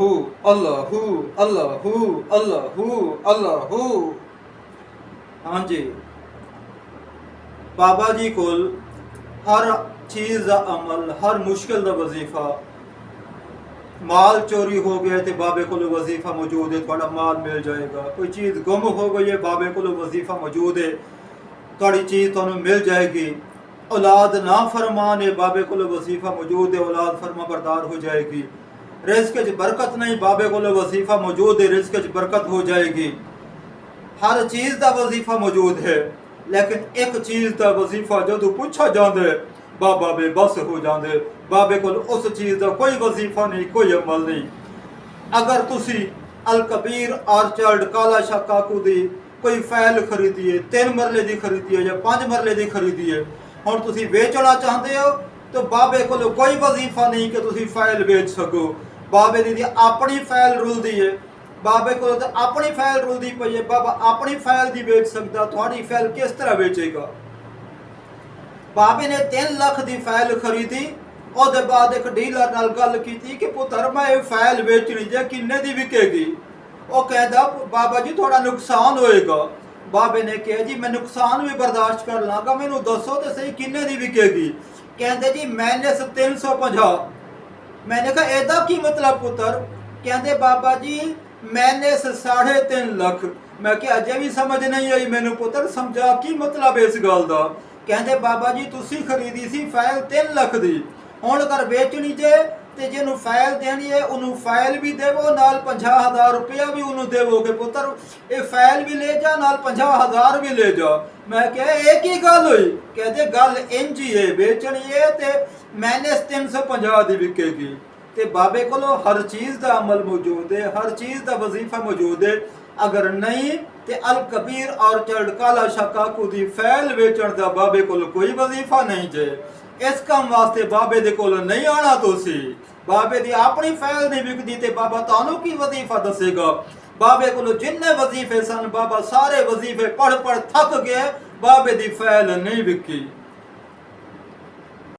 अल्लाहू अल्लाहू अल्लाहू अल्लाहू अल्लाहू। हाँ जी, बाबा जी कोल हर चीज़ का अमल, हर मुश्किल का वजीफा, माल चोरी हो गया तो बाबे को वजीफा मौजूद है, थोड़ा माल मिल जाएगा। कोई चीज़ गुम हो गई है, बाबे को वजीफा मौजूद है, थोड़ी चीज़ तुहानू मिल जाएगी। औलाद ना फरमान है, बाबे को वजीफा मौजूद है, औलाद फरमा बरदार हो जाएगी। रिज़्क़ च बरकत नहीं, बाबे को वजीफा मौजूद है, रिज़्क़ च बरकत हो जाएगी। हर चीज़ का वजीफा मौजूद है, लेकिन एक चीज़ का वजीफा जो पूछा जाता है बाबा बेबस हो जाते। बाबे को उस चीज़ का कोई वजीफा नहीं, कोई अमल नहीं। अगर तुसी अल कबीर आर्चर्ड काला शाह काकू दी कोई फैल खरीदी है, 3 मरले की खरीदी है या 5 मरले की खरीदी है, हुण तुसी बेचना चाहते हो तो बाबे को कोई वजीफा नहीं कि तुसी फैल बेच सको। बाबे दी अपनी फैल रुलदी है, बाबे को तो अपनी फैल रुलदी पई है। बाबा अपनी फैल दी बेच सकता, थोड़ी फैल किस तरह बेचेगा। बाबे ने 3 लाख की फैल खरीदी, उसके बाद एक डीलर नाल गल की कि पुत्र मैं ये फैल बेचनी जे किन्ने दी विकेगी। वो कहता बाबा जी थोड़ा नुकसान होएगा। बाबे ने कहा जी मैं नुकसान भी बर्दाश्त कर लाँगा, मैनू दसो तो सही किन्ने दी विकेगी। कहते जी मैंने 350। मैंने कहा एदा की मतलब पुत्र। कहते बाबा जी मैंने 3.5 लाख। मैं क्या अजे भी समझ नहीं आई मैनू पुत्र, समझा की मतलब इस गल का। कहते बाबा जी तुसी खरीदी सी फैल 3 लाख दी, हुण अगर बेचनी जे ते जिन्हों फैल देनी है उन्होंने फैल भी देवो, नाल 50,000 रुपया भी उन्होंने देवोगे पुत्र। ये फैल भी ले जा, नाल 50,000 भी ले जा। मैं क्या एक ही गल हुई। कहते गल इंज ही है, बेचनी है ते मैंने 350 दी विकेगी। ते बाबे को हर चीज़ का अमल मौजूद है, हर चीज़ का वजीफा मौजूद है। अगर नहीं ते अल कबीर और चढ़ काला शाह काकू दी फैल वेचण दा बाबे को कोई वजीफा नहीं जे। इस काम वास्ते बाबे दे कोल नहीं आना तुसी। बाबे दी अपनी फैल नहीं विकदी ते बाबा तानू की वजीफा दसेगा। बाबे को जिन्ने वजीफे सन बाबा सारे वजीफे पढ़ पढ़ थक गए, बाबे दी फैल नहीं विकी।